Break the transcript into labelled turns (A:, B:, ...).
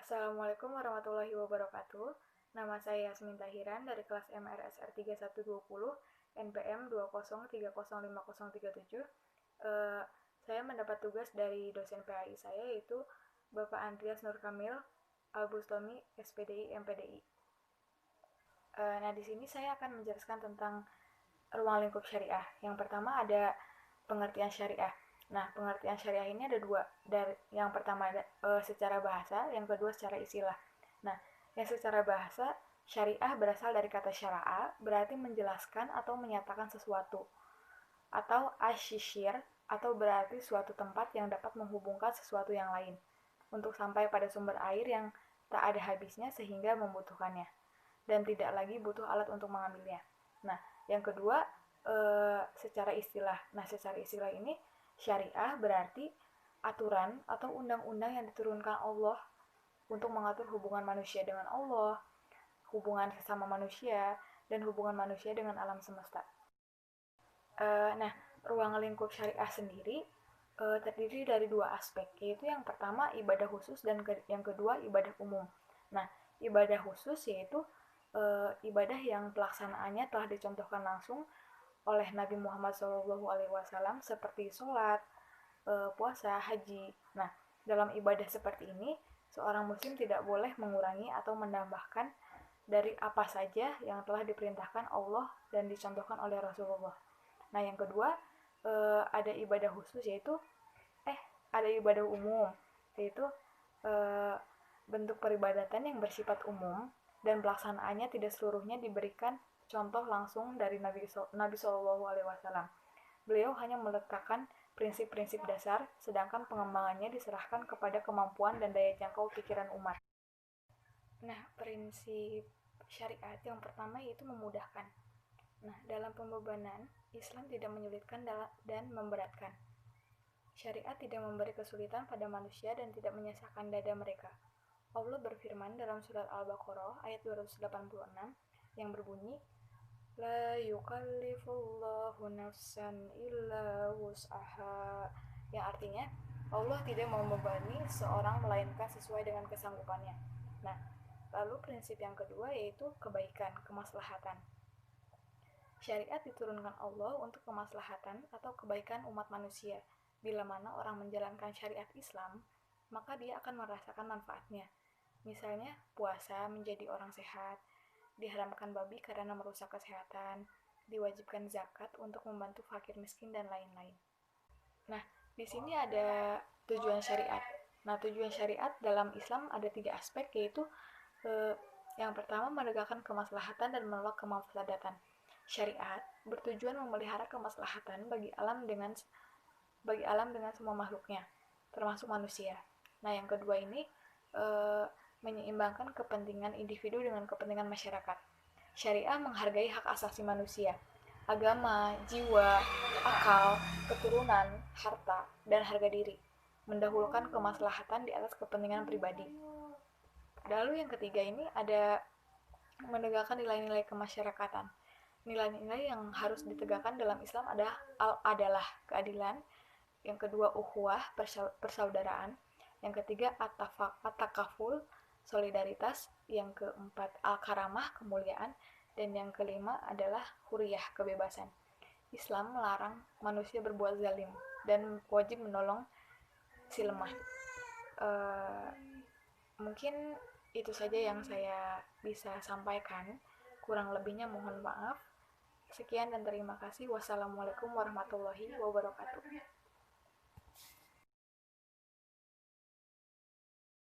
A: Assalamualaikum warahmatullahi wabarakatuh. Nama saya Yasmin Tahiran dari kelas MRSR 3120 NPM 203050037. Saya mendapat tugas dari dosen PAI saya, yaitu Bapak Andreas Nur Kamil Al-Bustami, SPDI MPDI. Nah, di sini saya akan menjelaskan tentang ruang lingkup syariah. Yang pertama ada pengertian syariah. Nah, pengertian syariah ini ada dua. Yang pertama secara bahasa, yang kedua secara istilah. Nah, yang secara bahasa, syariah berasal dari kata syara'a, berarti menjelaskan atau menyatakan sesuatu. Atau asyishir, atau berarti suatu tempat yang dapat menghubungkan sesuatu yang lain, untuk sampai pada sumber air yang tak ada habisnya sehingga membutuhkannya, dan tidak lagi butuh alat untuk mengambilnya. Nah, yang kedua, secara istilah. Nah, secara istilah ini, syariah berarti aturan atau undang-undang yang diturunkan Allah untuk mengatur hubungan manusia dengan Allah, hubungan sesama manusia, dan hubungan manusia dengan alam semesta. Nah, ruang lingkup syariah sendiri terdiri dari dua aspek, yaitu yang pertama ibadah khusus dan yang kedua ibadah umum. Nah, ibadah khusus yaitu ibadah yang pelaksanaannya telah dicontohkan langsung oleh Nabi Muhammad SAW seperti sholat, puasa, haji. Nah, dalam ibadah seperti ini, seorang muslim tidak boleh mengurangi atau menambahkan dari apa saja yang telah diperintahkan Allah dan dicontohkan oleh Rasulullah. Nah, yang kedua, ada ibadah khusus yaitu ada ibadah umum, yaitu bentuk peribadatan yang bersifat umum dan pelaksanaannya tidak seluruhnya diberikan contoh langsung dari Nabi SAW. Beliau hanya meletakkan prinsip-prinsip dasar, sedangkan pengembangannya diserahkan kepada kemampuan dan daya jangkau pikiran umat. Nah, prinsip syariat yang pertama yaitu memudahkan. Nah, dalam pembebanan, Islam tidak menyulitkan dan memberatkan. Syariat tidak memberi kesulitan pada manusia dan tidak menyesakkan dada mereka. Allah berfirman dalam surat Al-Baqarah ayat 286 yang berbunyi, La yukallifullahu nafsan illa wus'aha, yang artinya Allah tidak membebani seorang melainkan sesuai dengan kesanggupannya. Nah, lalu prinsip yang kedua yaitu kebaikan, kemaslahatan. Syariat diturunkan Allah untuk kemaslahatan atau kebaikan umat manusia. Bila mana orang menjalankan syariat Islam, maka dia akan merasakan manfaatnya. Misalnya, puasa menjadi orang sehat, diharamkan babi karena merusak kesehatan, diwajibkan zakat untuk membantu fakir miskin, dan lain-lain. Nah, di sini ada tujuan syariat. Nah, tujuan syariat dalam Islam ada 3 aspek, yaitu yang pertama menegakkan kemaslahatan dan menolak kemufsadatan. Syariat bertujuan memelihara kemaslahatan bagi alam dengan semua makhluknya, termasuk manusia. Nah, yang kedua ini menyeimbangkan kepentingan individu dengan kepentingan masyarakat. Syariah menghargai hak asasi manusia, agama, jiwa, akal, keturunan, harta, dan harga diri, mendahulukan kemaslahatan di atas kepentingan pribadi. Lalu yang ketiga ini ada menegakkan nilai-nilai kemasyarakatan. Nilai-nilai yang harus ditegakkan dalam Islam adalah keadilan, yang kedua ukhuwah, persaudaraan, yang ketiga at-takaful, solidaritas, yang keempat al-karamah, kemuliaan, dan yang kelima adalah huriyah, kebebasan. Islam melarang manusia berbuat zalim dan wajib menolong si lemah. Mungkin itu saja yang saya bisa sampaikan. Kurang lebihnya mohon maaf. Sekian dan terima kasih. Wassalamualaikum warahmatullahi wabarakatuh.